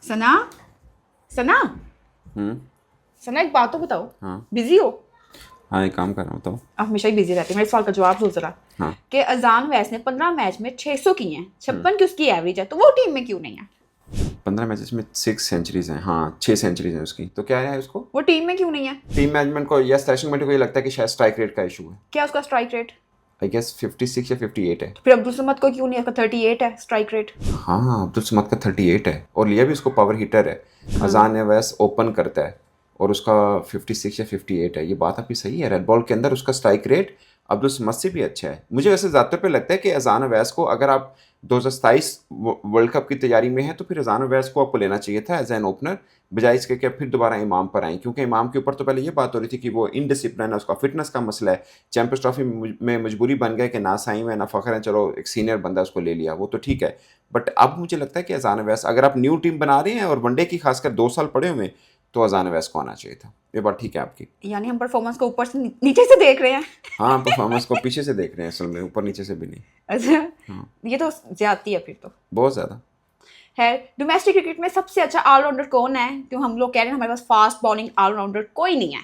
सना सना हम्म। सना एक बात तो बताओ। हाँ बिजी हो? हाँ, एक काम कर रहा हूँ तो। आप हमेशा ही बिजी रहती है। मेरे सवाल का जवाब दो जरा हाँ। कि अजान वैस ने 15 मैच में 600 किए हैं, 56 की उसकी एवरेज है, तो वो टीम में क्यों नहीं है? 15 मैचेस में 6 सेंचुरीज हैं। हाँ, 6 सेंचुरीज हैं उसकी। तो क्या है उसको? वो टीम में क्यों नहीं है? टीम मैनेजमेंट को या सिलेक्शन कमेटी को ये लगता है कि शायद स्ट्राइक रेट का इशू है। क्या उसका स्ट्राइक रेट? आई गेस 56 या 58 है। फिर अब्दुल समद को क्यों नहीं है? उसका 38 है स्ट्राइक रेट। हाँ, अब्दुल समद का 38 है और लिया भी उसको पावर हीटर है। अजान वैस ओपन करता है और उसका 56 या 58 है। ये बात आपकी सही है। रेड बॉल के अंदर उसका स्ट्राइक रेट अब्दुल समद से भी अच्छा है। मुझे वैसे ज़्यादातर पे लगता है कि अजान अवैस को, अगर आप 2027 वर्ल्ड कप की तैयारी में है तो फिर अजान अवैस को आपको लेना चाहिए था एज एन ओपनर, बजाय इसके कि फिर दोबारा इमाम पर आए, क्योंकि इमाम के ऊपर तो पहले ये बात हो रही थी कि वो इनडिसिप्लिन है, उसका फिटनेस का मसला है। चैंपियंस ट्रॉफी में मजबूरी बन गया कि ना साइम है ना फ़खर है, चलो एक सीनियर बंदा उसको ले लिया, वो तो ठीक है। बट अब मुझे लगता है कि अजान अवैस, अगर आप न्यू टीम बना रहे हैं और वनडे की खासकर 2 साल पड़े हुए, तो अजान अवैस को आना चाहिए था। ये बात ठीक है आपकी। यानी हम परफॉर्मेंस को ऊपर से नीचे से देख रहे हैं। हाँ, परफॉर्मेंस को पीछे से देख रहे हैं असल में, ऊपर नीचे से भी नहीं। अच्छा, हाँ, ये तो ज्यादती है फिर तो। बहुत ज़्यादा। है, डोमेस्टिक क्रिकेट में सबसे अच्छा ऑलराउंडर कौन है? क्यों हम लोग कह रहे हैं हमारे पास फास्ट बॉलिंग ऑलराउंडर कोई नहीं है?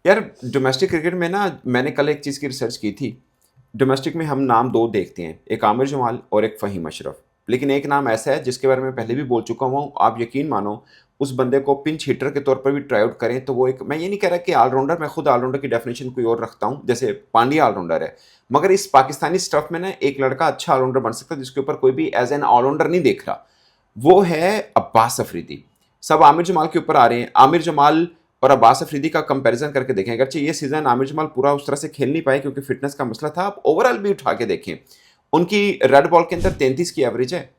यार, डोमेस्टिक क्रिकेट में ना, मैंने कल एक चीज़ की रिसर्च की थी। डोमेस्टिक में हम नाम दो देखते हैं, एक आमिर जमाल और एक फ़हीम अशरफ। लेकिन एक नाम ऐसा है जिसके बारे में पहले भी बोल चुका हूँ, आप यकीन मानो, उस बंदे को पिंच हिटर के तौर पर भी ट्राई आउट करें तो वो एक, मैं ये नहीं कह रहा कि ऑलराउंडर, मैं खुद ऑलराउंडर की डेफिनेशन कोई और रखता हूँ, जैसे पांड्या ऑलराउंडर है, मगर इस पाकिस्तानी स्टफ में ना एक लड़का अच्छा ऑलराउंडर बन सकता है जिसके ऊपर कोई भी एज एन ऑलराउंडर नहीं देख रहा। वो है अब्बास अफरीदी। सब आमिर जमाल के ऊपर आ रहे हैं। आमिर जमाल और अब्बास अफरीदी का कंपैरिजन करके देखें, अगरचे ये सीजन आमिर जमाल पूरा उस तरह से खेल नहीं पाए क्योंकि फिटनेस का मसला था, आप ओवरऑल भी उठा के देखें, उनकी रेड बॉल के अंदर 33 की एवरेज है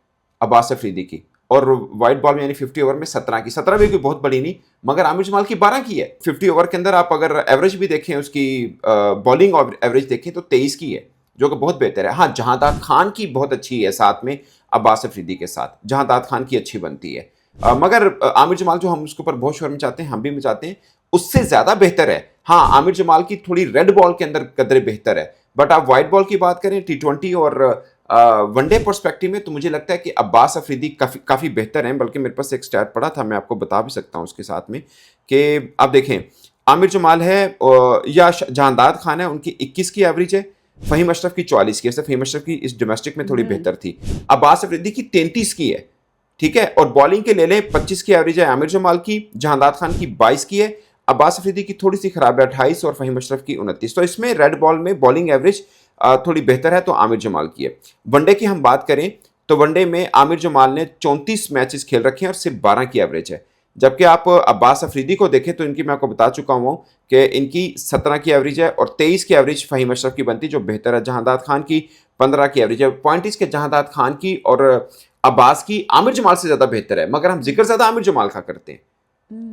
अब्बास अफरीदी की, और वाइट बॉल में यानी 50 ओवर में 17 की। 17 भी कोई बहुत बड़ी नहीं, मगर आमिर जमाल की 12 की है। 50 ओवर के अंदर आप अगर एवरेज भी देखें, उसकी बॉलिंग एवरेज देखें तो 23 की है, जो कि बहुत बेहतर है। हाँ, जहांदाद खान की बहुत अच्छी है साथ में, अब्बास अफरीदी के साथ जहांदाद खान की अच्छी बनती है। मगर आमिर जमाल जो हम उसके ऊपर बहुत शोर मचाते हैं, हम भी मचाते हैं, उससे ज्यादा बेहतर है। हाँ, आमिर जमाल की थोड़ी रेड बॉल के अंदर कदरे बेहतर है, बट आप व्हाइट बॉल की बात करें T20 और वनडे पर्सपेक्टिव में, तो मुझे लगता है कि अब्बास अफरीदी काफ़ी बेहतर हैं। बल्कि मेरे पास एक स्टैट पड़ा था, मैं आपको बता भी सकता हूँ उसके साथ में, कि आप देखें, आमिर जमाल है या जहांदाद खान है, उनकी 21 की एवरेज है। फ़हीम अशरफ की 44 की है। फ़हीम अशरफ की इस डोमेस्टिक में थोड़ी बेहतर थी। अब्बास अफरीदी की 33 की है, ठीक है। और बॉलिंग के ले लें, 25 की एवरेज है आमिर जमाल की, जहांदाद खान की 22 की है, अब्बास अफरीदी की थोड़ी सी खराब है 28, और फ़हीम अशरफ की 29। तो इसमें रेड बॉल में बॉलिंग एवरेज थोड़ी बेहतर है तो आमिर जमाल की है। वनडे की हम बात करें तो वनडे में आमिर जमाल ने 34 मैचेस खेल रखे हैं और सिर्फ 12 की एवरेज है। जबकि आप अब्बास अफरीदी को देखें तो इनकी, मैं आपको बता चुका हूँ कि इनकी 17 की एवरेज है और 23 की एवरेज फ़हीम अशरफ की बनती, जो बेहतर है। जहांदाद खान की 15 की एवरेज है। पॉइंट इसके जहांदाद खान की और अब्बास की आमिर जमाल से ज़्यादा बेहतर है, मगर हम जिक्र ज़्यादा आमिर जमाल का करते हैं,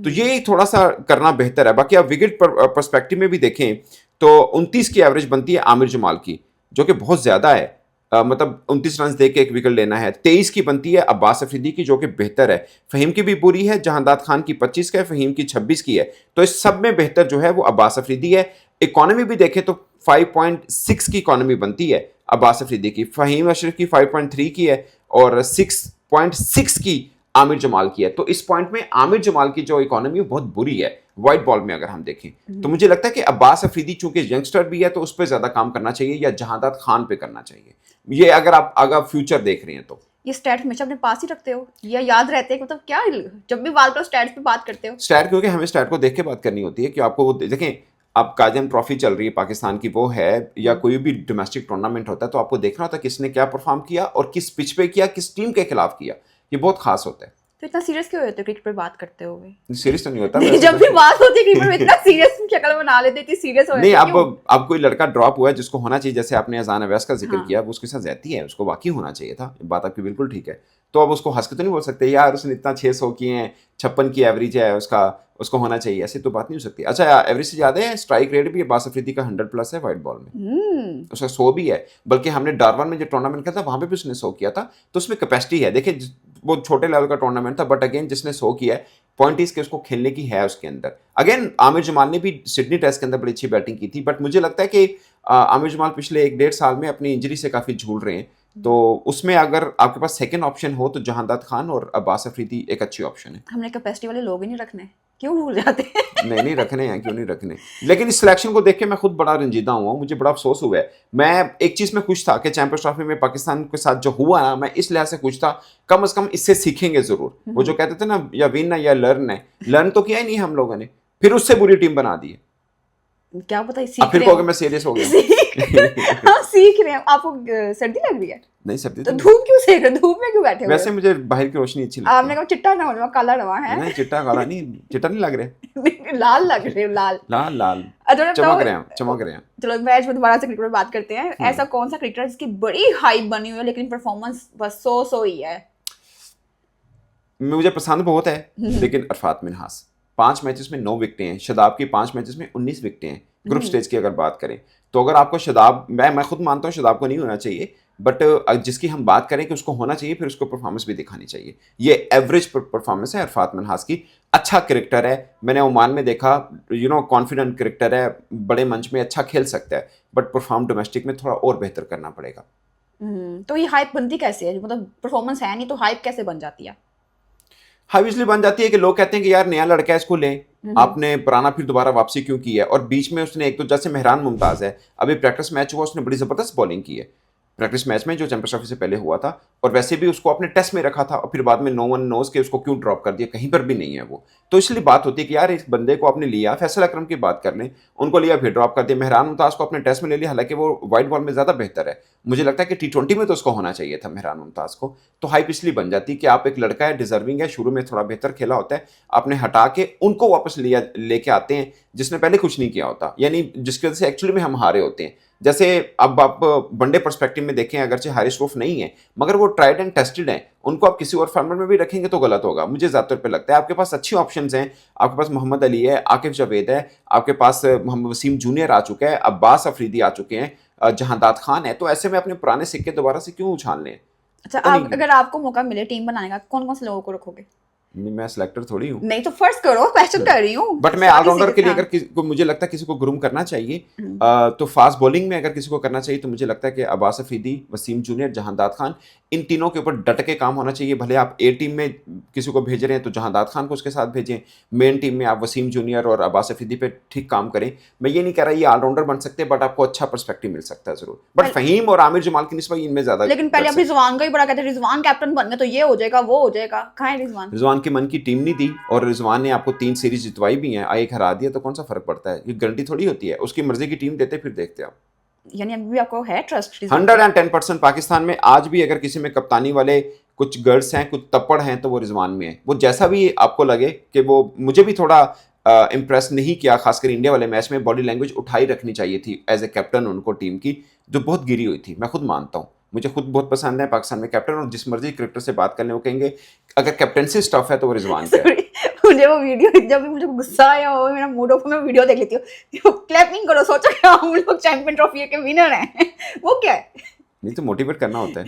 तो ये थोड़ा सा करना बेहतर है। बाकी आप विकेट पर्सपेक्टिव में भी देखें तो 29 की एवरेज बनती है आमिर जमाल की, जो कि बहुत ज़्यादा है। मतलब 29 रन दे के एक विकेट लेना है। 23 की बनती है अब्बास अफरीदी की, जो कि बेहतर है। फ़हीम की भी बुरी है, जहांदाद खान की 25 का है, फ़हीम की 26 की है। तो इस सब में बेहतर जो है वो अब्बास अफरीदी है। इकॉनमी भी देखें तो 5.6 की इकॉनमी बनती है अब्बास अफरीदी की, फ़हीम अशरफ की 5.3 की है, और 6.6 की आमिर जमाल की है। तो इस पॉइंट में आमिर जमाल की जो इकोनॉमी बहुत बुरी है व्हाइट बॉल में अगर हम देखें। तो मुझे लगता है कि अब्बास अफरीदी चूंकि यंगस्टर भी है तो उस पर ज्यादा काम करना चाहिए, या जहांदाद खान पे करना चाहिए। ये अगर आप फ्यूचर देख रहे हैं तो। ये स्टैट्स हमेशा अपने पास ही रखते हो या याद रहते हैं? मतलब क्या, जब भी बात करो स्टैट्स पे बात करते हो? स्टैट, क्योंकि हमें स्टैट को देख के बात करनी होती है कि आपको वो देखें। अब काजन ट्रॉफी चल रही है पाकिस्तान की, वो है, या कोई भी डोमेस्टिक टूर्नामेंट होता है, तो आपको देखना होता है किसने क्या परफॉर्म किया और किस पिच पे किया, किस टीम के खिलाफ किया। ये बहुत खास होता है। तो इतना सीरियस क्यों होते हो क्रिकेट पे बात करते हुए? सीरियस तो नहीं होता नहीं, वैसे जब तो। भी बात होती है क्रिकेट में इतना सीरियस शक्ल बना लेते, इतनी सीरियस हो नहीं, जाते क्यों? अब कोई लड़का ड्रॉप हुआ है जिसको होना चाहिए, जैसे आपने अजान अवैस का जिक्र हाँ। किया, वो उसके साथ रहती है, उसको वाकई होना चाहिए था, बात आपकी बिल्कुल ठीक है। तो अब उसको हंस के तो नहीं बोल सकते यार उसने इतना 600 किए हैं, 56 की एवरेज है उसका, उसको होना चाहिए, ऐसी तो बात नहीं हो सकती। अच्छा, एवरेज से ज्यादा है स्ट्राइक रेट भी अब्बास अफरीदी का 100+ है व्हाइट बॉल में, उसका 100 भी है। बल्कि हमने डारवन में जो टूर्नामेंट किया था वहां पे भी उसने 100 किया था, तो उसमें कैपेसिटी है। देखिए, वो छोटे लेवल का टूर्नामेंट था, बट अगेन जिसने 100 किया है, पॉइंट इसके उसको खेलने की है उसके अंदर। अगेन आमिर जमाल ने भी सिडनी टेस्ट के अंदर बड़ी अच्छी बैटिंग की थी, बट मुझे लगता है कि आमिर जमाल पिछले 1-1.5 साल में अपनी इंजरी से काफी झूल रहे हैं, तो उसमें अगर आपके पास सेकंड ऑप्शन हो तो जहांदाद खान और अब्बास अफरीदी एक अच्छी ऑप्शन है। हमने कैपेसिटी वाले लोग ही नहीं रखने, क्यों भूल जाते हैं? नहीं नहीं रखने हैं, क्यों नहीं रखने। लेकिन इस सिलेक्शन को देख के मैं खुद बड़ा रंजीदा हुआ हूँ, मुझे बड़ा अफसोस हुआ है। मैं एक चीज़ में खुश था कि चैंपियंस ट्रॉफी में पाकिस्तान के साथ जो हुआ ना, मैं इस लिहाज से खुश था कम से कम इससे सीखेंगे ज़रूर। वो जो कहते थे ना या विन है या लर्न है, लर्न तो किया ही नहीं हम लोगों ने, फिर उससे बुरी टीम बना दी है। क्या पता अब सीख फिर रहे कहोगे हो। मैं सीरियस हो गया। हम सीख रहे हैं। आपको सर्दी लग रही है नहीं सर्दी तो तो धूप क्यों सेक रहे हो? धूप में क्यों बैठे हुए वैसे हो? मुझे बाहर की रोशनी अच्छी लगती आपने है। कहा चिट्टा ना हो, काला रवा है। नहीं चिट्टा काला नहीं, चिट्टा नहीं लग रहा, लाल लग रहे हो, लाल। लाल लाल अच्छा चमक रहे हैं, चमक रहे हैं। चलो मैच में दोबारा से क्रिकेट पर बात करते हैं। ऐसा कौन सा क्रिकेटर है जिसकी बड़ी हाइप बनी हुई है लेकिन परफॉर्मेंस बस सो ही है? मुझे पसंद बहुत है लेकिन अरफात मिन्हास। 5 मैचेस में 9 विकेटें हैं, शदाब की 5 मैचेस में 19 विकेटें हैं। ग्रुप स्टेज की अगर बात करें तो अगर आपको शदाब, मैं खुद मानता हूँ शदाब को नहीं होना चाहिए, बट जिसकी हम बात करें कि उसको होना चाहिए फिर उसको परफॉर्मेंस भी दिखानी चाहिए। ये एवरेज परफॉर्मेंस है अरफात मिन्हास की। अच्छा क्रिकेटर है, मैंने ओमान में देखा, कॉन्फिडेंट क्रिकेटर है, बड़े मंच में अच्छा खेल सकता है, बट परफॉर्म डोमेस्टिक में थोड़ा और बेहतर करना पड़ेगा। तो ये हाइप बनती कैसे है? मतलब परफॉर्मेंस है नहीं तो हाइप कैसे बन जाती है? हाइप इसलिए बन जाती है कि लोग कहते हैं कि यार नया लड़का है इसको लें, आपने पुराना फिर दोबारा वापसी क्यों की है। और बीच में उसने एक तो जैसे मेहरान मुमताज है, अभी प्रैक्टिस मैच हुआ उसने बड़ी जबरदस्त बॉलिंग की है प्रैक्टिस मैच में जो चैंपियंस ट्रॉफी से पहले हुआ था, और वैसे भी उसको अपने टेस्ट में रखा था और फिर बाद में नो वन नोज के उसको क्यों ड्रॉप कर दिया, कहीं पर भी नहीं है वो। तो इसलिए बात होती है कि यार इस बंदे को आपने लिया, फैसल अकरम की बात कर लें, उनको लिया फिर ड्रॉप कर दिया। मेहरान मुमताज को अपने टेस्ट में ले लिया, हालांकि वो वाइट बॉल में ज़्यादा बेहतर है। मुझे लगता है कि T20 में तो उसको होना चाहिए था मेहरान मुमताज को। तो हाइप इसलिए बन जाती है कि आप एक लड़का है, डिजर्विंग है, शुरू में थोड़ा बेहतर खेला होता है, आपने हटा के उनको वापस लिया लेके आते हैं जिसने पहले कुछ नहीं किया होता, यानी जिसकी वजह से एक्चुअली में हम हारे होते हैं। जैसे अब आप वनडे पर्सपेक्टिव में देखें, अगरचे हारिस रऊफ नहीं है मगर वो ट्राइड एंड टेस्टेड हैं, उनको आप किसी और फॉर्मेट में भी रखेंगे तो गलत होगा। मुझे ज़्यादातर पे लगता है आपके पास अच्छी ऑप्शंस हैं, आपके पास मोहम्मद अली है, आकिफ जावेद है, आपके पास मोहम्मद वसीम जूनियर आ चुका है, अब्बास अफरीदी आ चुके हैं, जहांदाद खान है। तो ऐसे में अपने पुराने सिक्के दोबारा से क्यों उछाल लें? अच्छा, पता नहीं अगर आपको मौका मिले टीम बनाने का, कौन कौन से लोगों को रखोगे? मैं सिलेक्टर थोड़ी हूँ। नहीं तो फर्स्ट करो, क्वेश्चन कर रही हूँ। बट मैं ऑलराउंडर के लिए अगर किसी को, मुझे लगता है किसी को ग्रूम करना चाहिए, तो फास्ट बॉलिंग में अगर किसी को करना चाहिए तो मुझे लगता है कि अब्बास अफरीदी, वसीम जूनियर, जहांदाद खान, इन तीनों के ऊपर डट के काम होना चाहिए। भले आप ए टीम में किसी को भेज रहे हैं तो जहांदाद खान को उसके साथ भेजें, मेन टीम में आप वसीम जूनियर और अब्बास अफरीदी पे ठीक काम करें। मैं ये नहीं कह रहा ये ऑलराउंडर बन सकते, बट आपको अच्छा पर्सपेक्टिव मिल सकता है जरूर। बट फहीम और आमिर जमाल की निस्बत इनमें ज्यादा। लेकिन पहले अब रिजवान का ही बड़ा कहते हैं, रिजवान कैप्टन बन गए तो ये हो जाएगा वो हो जाएगा। कहाँ है रिजवान? रिजवान के मन की टीम नहीं दी और रिजवान ने आपको 3 सीरीज जितवाई भी हैं, एक हरा दिया, तो कौन सा फर्क पड़ता है? ये गारंटी थोड़ी होती है। उसकी मर्जी की टीम देते फिर देखते आप। यानी अभी भी आपको है ट्रस्ट? 110% पाकिस्तान में आज भी अगर किसी में कप्तानी वाले कुछ गर्ड्स हैं, कुछ तप्पड़ हैं, तो वो रिजवान में है। वो जैसा भी आपको लगे कि वो मुझे भी थोड़ा इम्प्रेस नहीं किया, खासकर इंडिया वाले मैच में बॉडी लैंग्वेज उठाई रखनी चाहिए थी एज ए कैप्टन उनको टीम की, जो बहुत गिरी हुई थी। मैं खुद मानता हूँ, मुझे खुद बहुत पसंद है पाकिस्तान में कैप्टन, और जिस मर्जी क्रिकेटर से बात करने वो कहेंगे अगर कैप्टनसी स्टफ है तो वो रिजवान का है। मुझे वो वीडियो, जब भी मुझे गुस्सा आया हो, मेरा मूड ऑफ, मैं वीडियो देख लेती हूँ। क्लैपिंग करो, सोचो कि हम लोग चैंपियन ट्रॉफी के विनर हैं। वो क्या है? नहीं तो मोटिवेट करना होता है।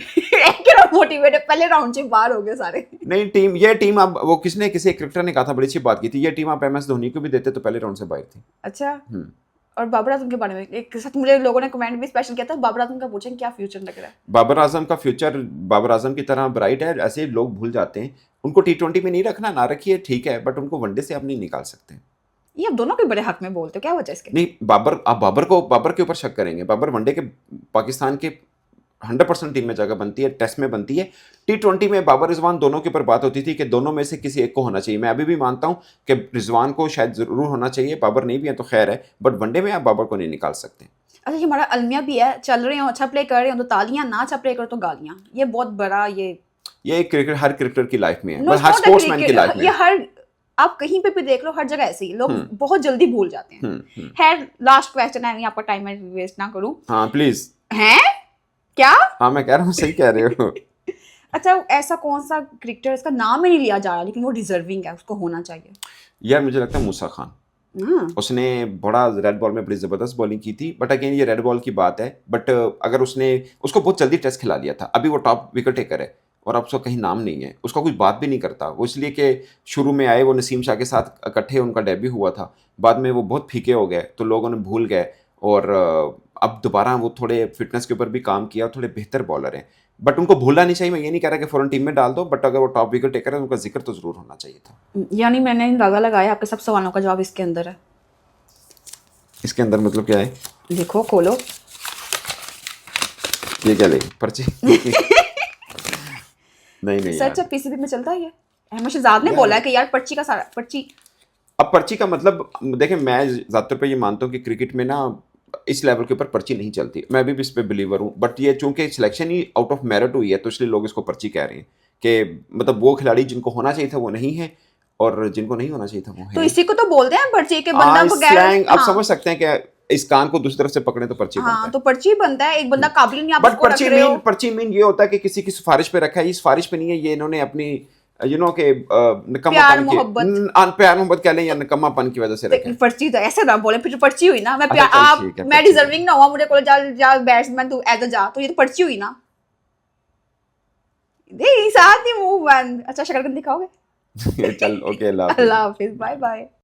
क्या मोटिवेट है? पहले राउंड से बाहर हो गए सारे। नहीं ये टीम अब वो किसी क्रिकेटर ने कहा था, बड़ी अच्छी बात की थी, ये टीम आप MS धोनी को भी देते तो पहले राउंड से बाहर थी। अच्छा। और बाबर आजम के बारे में एक साथ मुझे लोगों ने कमेंट भी स्पेशल किया था, बाबर आजम का पूछें क्या फ्यूचर लग रहा है? बाबर आजम का फ्यूचर बाबर आजम की तरह ब्राइट है। ऐसे लोग भूल जाते हैं, उनको T20 में नहीं रखना, ना रखिए ठीक है, बट उनको वनडे से आप नहीं निकाल सकते। ये आप दोनों के बड़े हक में बोलते हो, क्या वजह इसके? नहीं आप बाबर के ऊपर शक करेंगे। बाबर वनडे के पाकिस्तान के 100% टीम में जगह बनती है, टेस्ट में बनती है। T20 में बाबर रिजवान दोनों के ऊपर बात होती थी कि दोनों में से किसी एक को होना चाहिए। मैं अभी भी मानता हूं कि रिजवान को शायद जरूर होना चाहिए, बाबर नहीं भी है तो खैर है, बट वनडे में आप बाबर को नहीं निकाल सकते। अच्छा, ये हमारा अलमिया भी है, चल रहे हो अच्छा प्ले कर रहे हो तो तालियां, ना अच्छा प्ले करो तो गालियां। ये बहुत बड़ा ये क्रिकेट हर क्रिकेटर की लाइफ में है, No, हर स्पोर्ट्समैन की लाइफ में ये हर, आप कहीं पे भी देख लो, हर जगह ऐसे ही लोग बहुत जल्दी भूल जाते हैं। खैर, लास्ट क्वेश्चन है, नहीं आपका टाइम मैं वेस्ट ना करूं। हाँ प्लीज। हैं क्या? हाँ मैं कह रहा हूँ, सही कह रहे हो। अच्छा, ऐसा कौन सा क्रिकेटर, इसका नाम ही नहीं लिया जा रहा लेकिन वो डिजर्विंग है, उसको होना चाहिए? यार मुझे लगता है मूसा खान। उसने बड़ा रेड बॉल में बड़ी जबरदस्त बॉलिंग की थी, बट अगेन ये रेड बॉल की बात है। बट अगर उसको बहुत जल्दी टेस्ट खिला दिया था, अभी वो टॉप विकेट टेकर है और अब उसका कहीं नाम नहीं है, उसका कोई बात भी नहीं करता। वो इसलिए कि शुरू में आए, वो नसीम शाह के साथ इकट्ठे उनका डेब्यू हुआ था, बाद में वो बहुत फीके हो गए तो लोगों ने भूल गए, और अब दोबारा वो थोड़े फिटनेस के ऊपर भी काम किया, थोड़े बेहतर बॉलर हैं। बट उनको भूलना नहीं चाहिए। मैं ये नहीं कह रहा कि फौरन टीम में डाल दो, बट अगर वो टॉप विकेट टेकर है उनका जिक्र तो जरूर होना चाहिए था। यानी मैंने अंदाजा लगाया आपके सब सवालों का जवाब इसके अंदर है। इसके अंदर मतलब क्या है? देखो खोलो। ये क्या लेगी पर्ची? नहीं नहीं सच यार। पीसीबी में चलता है ये। अहमद शहजाद ने बोला है कि यार पर्ची का सारा पर्ची। अब पर्ची का मतलब देखें, मैं ज़्यादातर पे ये मानता हूँ कि क्रिकेट में ना इस लेवल के ऊपर पर्ची नहीं चलती। मैं भी इस पे बिलीवर हूँ, बट ये चूंकि selection he out of merit हुई है तो इसलिए लोग इसको पर्ची कह रहे हैं कि मतलब वो खिलाड़ी जिनको होना चाहिए था वो नहीं है और जिनको नहीं होना चाहिए था वो तो है। इसी को तो बोलते हैं पर्ची के बंदा को स्लैंग आप हाँ, समझ सकते हैं कि इस कान को दूसरी तरफ से पकड़े तो पर्ची बनता हाँ है। तो पर्ची बनता है। एक बंदा काबिल नहीं, आप बट उसको रख रहे हो। पर्ची मीन ये होता है कि किसी की सिफारिश पे रखा है। ये सिफारिश पे नहीं है, ये इन्होंने अपनी के प्यार निकम्मापन मोहब्बत। प्यार मोहब्बत कह लें या निकम्मापन की वजह से रखा है। पर्ची तो ऐसे ना बोले, फिर पर्ची हुई ना। मैं अच्छा, चल आप ठीक है, मैं पर्ची डिजर्विंग ना हुआ, मुझे को जा बैट्समैन तू एज जा, तो ये तो पर्ची हुई ना। दे साथ ही मुंह बंद। अच्छा शक्ल दिखाओगे? चल ओके, अल्लाह हाफिज। अल्लाह हाफिज, बाय बाय।